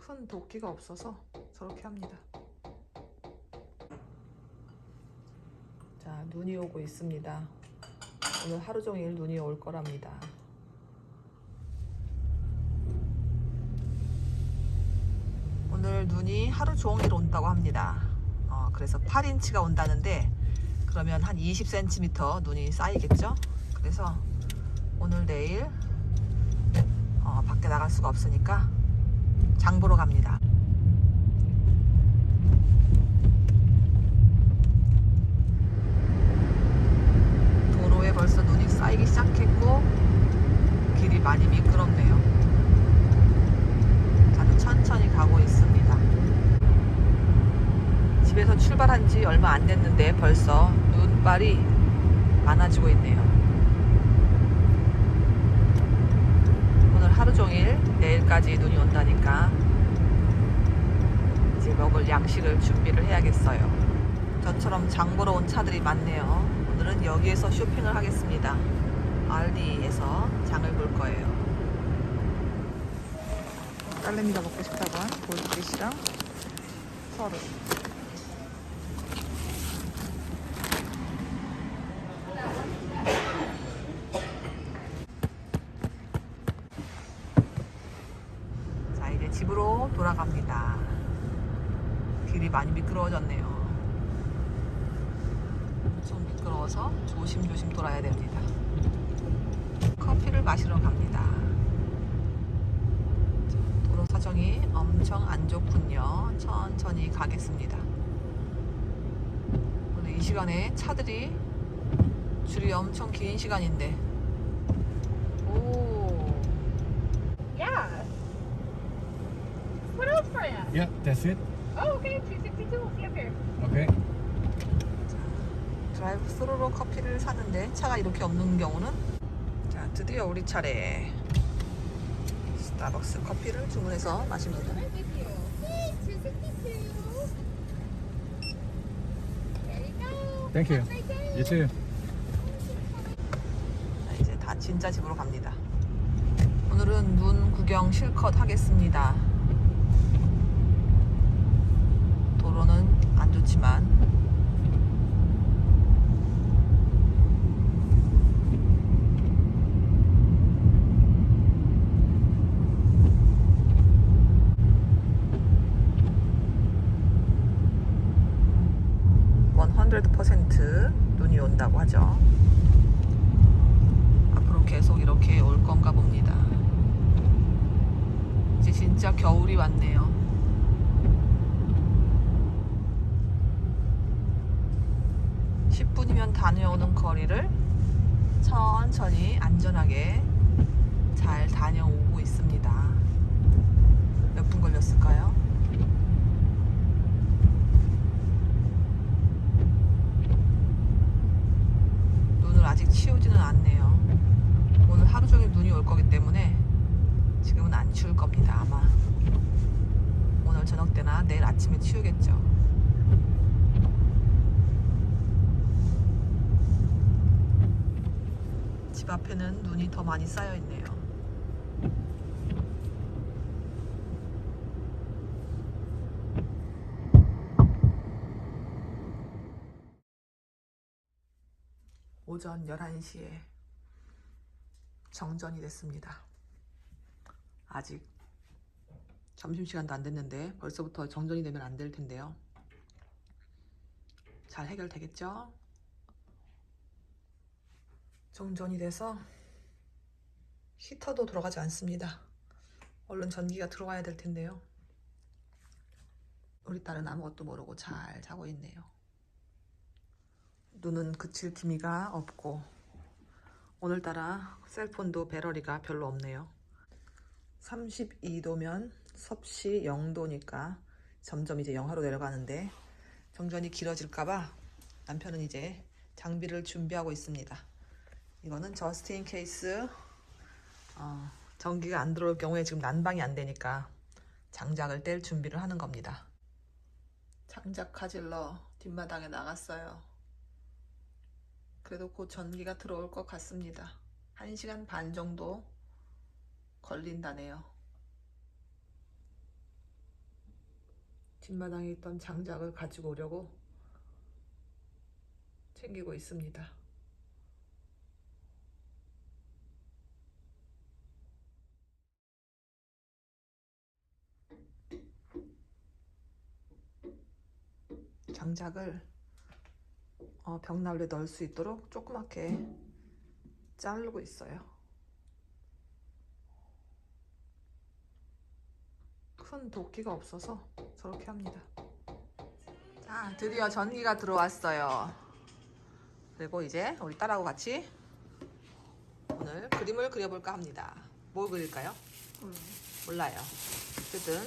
큰 도끼가 없어서 저렇게 합니다. 자, 눈이 오고 있습니다. 오늘 하루 종일 눈이 올 거랍니다. 오늘 눈이 하루 종일 온다고 합니다. 그래서 8인치가 온다는데 그러면 한 20cm 눈이 쌓이겠죠? 그래서 오늘 내일 밖에 나갈 수가 없으니까 장 보러 갑니다. 도로에 벌써 눈이 쌓이기 시작했고 길이 많이 미끄럽네요. 저는 천천히 가고 있습니다. 집에서 출발한 지 얼마 안 됐는데 벌써 눈발이 많아지고 있네요. 오늘 하루 종일 내일까지 눈이 온다니까 이제 먹을 양식을 준비를 해야겠어요. 저처럼 장 보러 온 차들이 많네요. 오늘은 여기에서 쇼핑을 하겠습니다. 알디에서 장을 볼 거예요. 딸내미가 먹고 싶다고 한 골드피시랑 서른. 자, 이제 집으로 돌아갑니다. 길이 많이 미끄러워졌네요. 좀 미끄러워서 조심조심 돌아야 됩니다. 커피를 마시러 갑니다. 도로 사정이 엄청 안 좋군요. 천천히 가겠습니다. 오늘 이 시간에 차들이 줄이 엄청 긴 시간인데. 오. Yeah. What else for you? Yeah, that's it. Oh, okay. 262. We'll see you up here. Okay. 드라이브 스루로 커피를 사는데 차가 이렇게 없는 경우는, 자, 드디어 우리 차례. 스타벅스 커피를 주문해서 마십니다. Right with you. Hey, 262. There you go. Thank you. Have a great day. You too. 자, 이제 다 진짜 집으로 갑니다. 오늘은 눈 구경 실컷 하겠습니다. 도로는 안 좋지만 %100% 눈이 온다고 하죠. 앞으로 계속 이렇게 올 건가 봅니다. 이제 진짜 겨울이 왔네요. (10분이면) 다녀오는 거리를 천천히 안전하게 잘 다녀오고 있습니다. 몇 분 걸렸을까요? 눈을 아직 치우지는 않네요. 오늘 하루 종일 눈이 올 거기 때문에 지금은 안 치울 겁니다. 아마 오늘 저녁 때나 내일 아침에 치우겠죠. 집 앞에는 눈이 더 많이 쌓여 있네요. 오전 11시에 정전이 됐습니다. 아직 점심시간도 안 됐는데 벌써부터 정전이 되면 안 될 텐데요. 잘 해결되겠죠? 정전이 돼서 히터도 들어가지 않습니다. 얼른 전기가 들어와야 될 텐데요. 우리 딸은 아무것도 모르고 잘 자고 있네요. 눈은 그칠 기미가 없고 오늘따라 셀폰도 배터리가 별로 없네요. 32도면 섭씨 0도니까 점점 이제 영하로 내려가는데 정전이 길어질까봐 남편은 이제 장비를 준비하고 있습니다. 이거는 저스트 인 케이스 전기가 안 들어올 경우에 지금 난방이 안 되니까 장작을 뗄 준비를 하는 겁니다. 장작 가질러 뒷마당에 나갔어요. 그래도 곧 전기가 들어올 것 같습니다. 1시간 반 정도 걸린다네요. 뒷마당에 있던 장작을 가지고 오려고 챙기고 있습니다. 장작을 벽난로에 넣을 수 있도록 조그맣게 자르고 있어요. 큰 도끼가 없어서 저렇게 합니다. 자, 드디어 전기가 들어왔어요. 그리고 이제 우리 딸하고 같이 오늘 그림을 그려볼까 합니다. 뭘 그릴까요? 몰라요. 어쨌든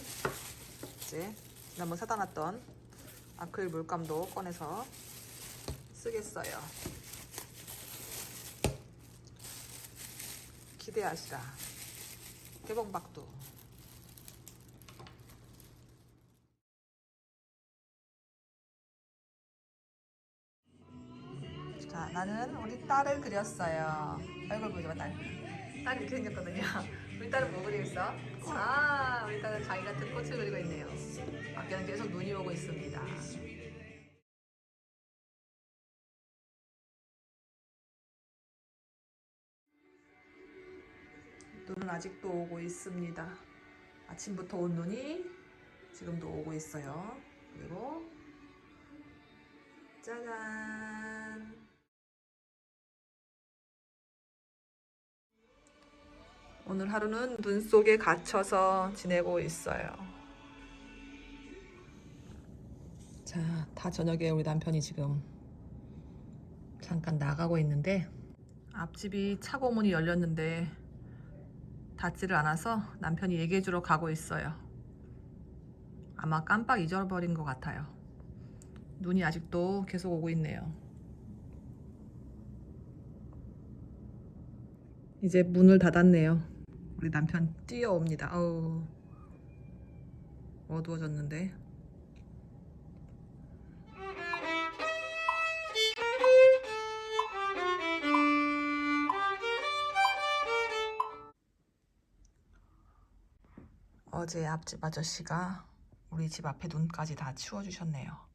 이제 지난번 사다 놨던 아크릴 물감도 꺼내서 쓰겠어요. 기대하시라. 개봉박두. 자, 나는 우리 딸을 그렸어요. 얼굴 보지 마, 딸. 딸이 이렇게 생겼거든요. 우리 딸은 뭐 그리고 있어? 아, 우리 딸은 자기 같은 꽃을 그리고 있네요. 밖에는 계속 눈이 오고 있습니다. 눈은 아직도 오고 있습니다. 아침부터 온 눈이 지금도 오고 있어요. 그리고 짜잔! 오늘 하루는 눈 속에 갇혀서 지내고 있어요. 자, 다 저녁에 우리 남편이 지금 잠깐 나가고 있는데 앞집이 차고 문이 열렸는데 닫지를 않아서 남편이 얘기해주러 가고 있어요. 아마 깜빡 잊어버린 것 같아요. 눈이 아직도 계속 오고 있네요. 이제 문을 닫았네요. 우리 남편 뛰어옵니다. 어우, 어두워졌는데. 어제 앞집 아저씨가 우리 집 앞에 눈까지 다 치워주셨네요.